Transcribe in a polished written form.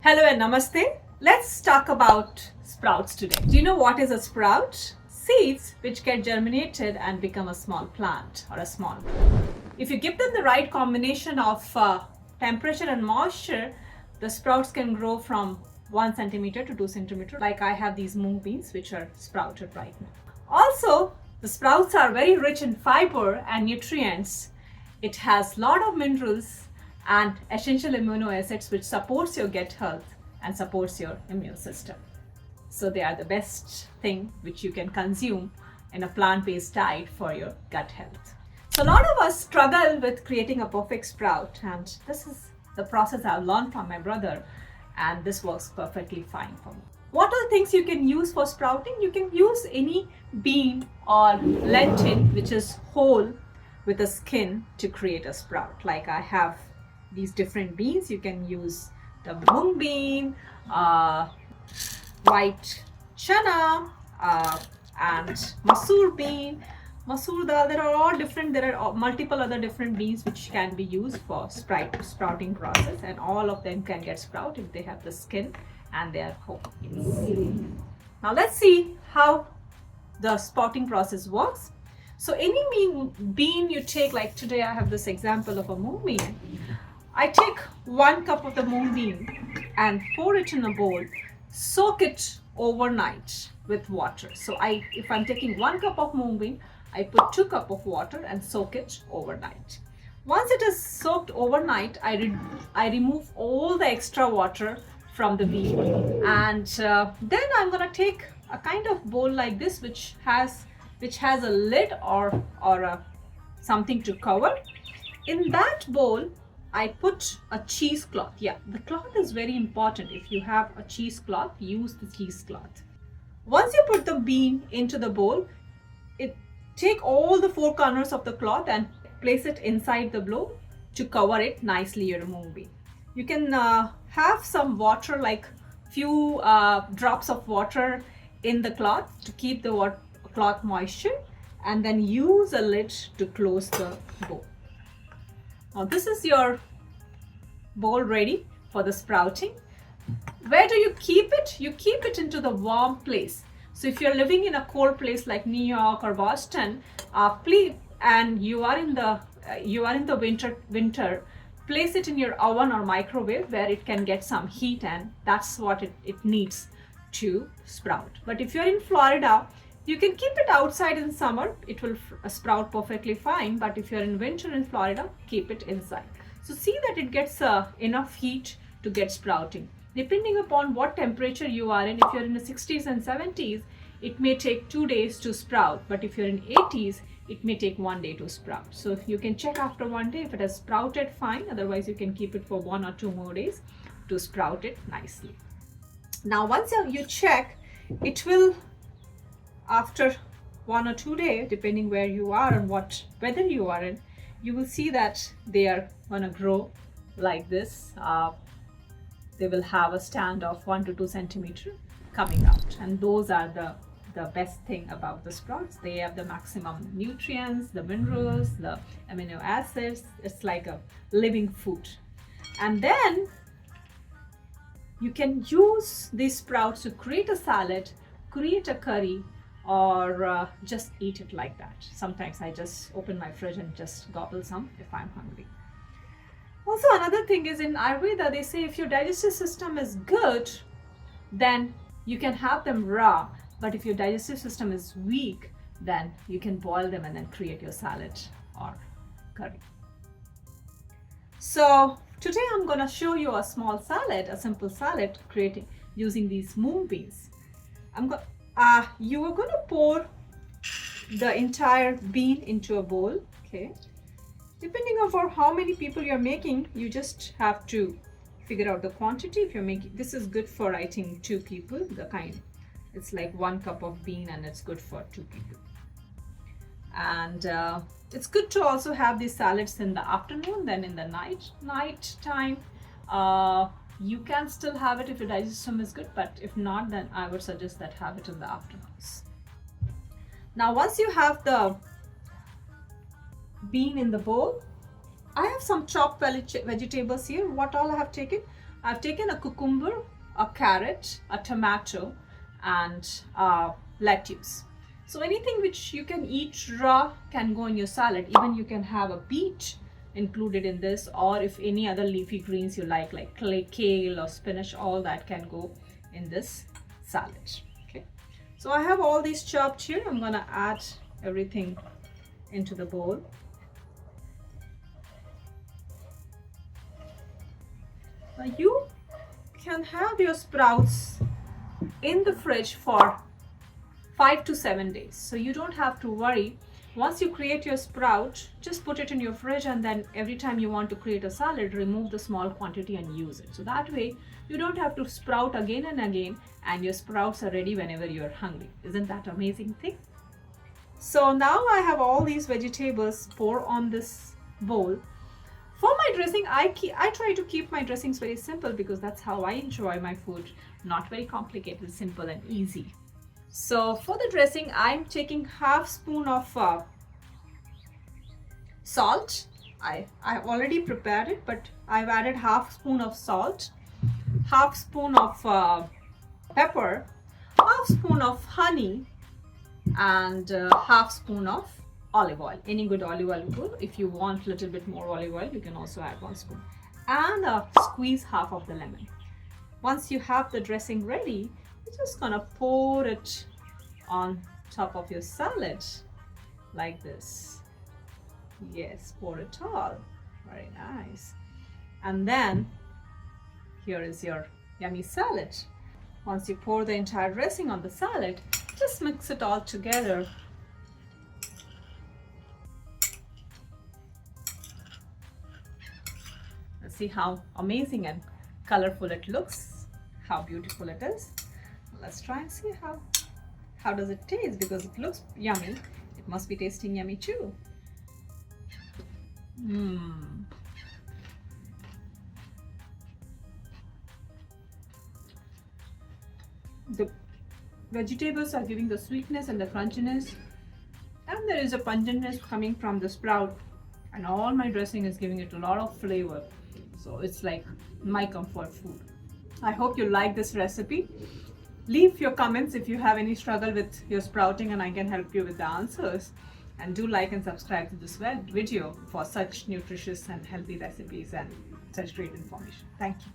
Hello and namaste. Let's talk about sprouts today. Do you know what is a sprout? Seeds which get germinated and become a small plant or a small plant. If you give them the right combination of temperature and moisture, the sprouts can grow from 1 centimeter to 2 centimeter. Like I have these mung beans which are sprouted right now. Also, the sprouts are very rich in fiber and nutrients. It has a lot of minerals and essential amino acids which supports your gut health and supports your immune system. So they are the best thing which you can consume in a plant-based diet for your gut health. So a lot of us struggle with creating a perfect sprout, and this is the process I've learned from my brother, and this works perfectly fine for me. What are things you can use for sprouting? You can use any bean or lentil which is whole with a skin to create a sprout. Like I have these different beans. You can use the mung bean, white chana, and masoor bean, masoor dal. There are all different. There are multiple other different beans which can be used for sprouting process, and all of them can get sprout if they have the skin and they are whole. Now let's see how the sprouting process works. So any bean you take, like today I have this example of a mung bean. I take 1 cup of the mung bean and pour it in a bowl, soak it overnight with water. So if I'm taking 1 cup of mung bean, I put 2 cups of water and soak it overnight. Once it is soaked overnight, I remove all the extra water from the bean, and then I'm gonna take a kind of bowl like this which has a lid or something to cover. In that bowl I put a cheesecloth. Yeah, the cloth is very important. If you have a cheesecloth, use the cheesecloth. Once you put the bean into the bowl, take all the 4 corners of the cloth and place it inside the bowl to cover it nicely, your mung bean. You can have some water, like few drops of water in the cloth to keep the cloth moisture, and then use a lid to close the bowl. Now this is your bowl ready for the sprouting. Where do you keep it? You keep it into the warm place. So if you're living in a cold place like New York or Boston, please, and you are in the winter, place it in your oven or microwave where it can get some heat, and that's what it needs to sprout. But if you're in Florida, you can keep it outside in summer. It will sprout perfectly fine. But if you're in winter in Florida, keep it inside. So see that it gets enough heat to get sprouting. Depending upon what temperature you are in, if you're in the 60s and 70s, it may take 2 days to sprout. But if you're in 80s, it may take 1 day to sprout. So you can check after 1 day if it has sprouted fine. Otherwise, you can keep it for 1 or 2 more days to sprout it nicely. Now, once you check, it will, after 1 or 2 days, depending where you are and what weather you are in, you will see that they are going to grow like this. They will have a stand of 1 to 2 centimeters coming out, and those are the best thing about the sprouts. They have the maximum nutrients, the minerals, the amino acids. It's like a living food. And then you can use these sprouts to create a salad, create a curry, or just eat it like that. Sometimes I just open my fridge and just gobble some if I'm hungry. Also, another thing is, in Ayurveda, they say if your digestive system is good, then you can have them raw. But if your digestive system is weak, then you can boil them and then create your salad or curry. So today I'm going to show you a small salad, a simple salad using these mung beans. You are going to pour the entire bean into a bowl. Okay. Depending on how many people you're making, you just have to figure out the quantity. If you're making, this is good for, I think, 2 people. It's like 1 cup of bean, and it's good for 2 people. And it's good to also have these salads in the afternoon. Then in the night time, you can still have it if your digestive system is good. But if not, then I would suggest that have it in the afternoons. Now, once you have the bean in the bowl, I have some chopped vegetables here. What all I have taken? I've taken a cucumber, a carrot, a tomato, and lettuce. So anything which you can eat raw can go in your salad. Even you can have a beet included in this, or if any other leafy greens you like kale or spinach, all that can go in this salad. Okay, so I have all these chopped here. I'm gonna add everything into the bowl. Now you can have your sprouts in the fridge for 5 to 7 days, so you don't have to worry. Once you create your sprout, just put it in your fridge, and then every time you want to create a salad, remove the small quantity and use it. So that way you don't have to sprout again and again, and your sprouts are ready whenever you're hungry. Isn't that amazing thing? So now I have all these vegetables poured on this bowl. For my dressing, I try to keep my dressings very simple because that's how I enjoy my food. Not very complicated, simple and easy. So for the dressing, I'm taking half spoon of salt. I've already prepared it, but I've added half spoon of salt, half spoon of pepper, half spoon of honey, and half spoon of olive oil. Any good olive oil will. If you want a little bit more olive oil, you can also add 1 spoon, and squeeze half of the lemon. Once you have the dressing ready, you're just gonna pour it on top of your salad like this. Yes, pour it all. Very nice. And then here is your yummy salad. Once you pour the entire dressing on the salad, just mix it all together. Let's see how amazing and colorful it looks, how beautiful it is. Let's try and see how does it taste, because it looks yummy. It must be tasting yummy too. The vegetables are giving the sweetness and the crunchiness, and there is a pungentness coming from the sprout, and all my dressing is giving it a lot of flavor. So it's like my comfort food. I hope you like this recipe. Leave your comments if you have any struggle with your sprouting, and I can help you with the answers. And do like and subscribe to this video for such nutritious and healthy recipes and such great information. Thank you.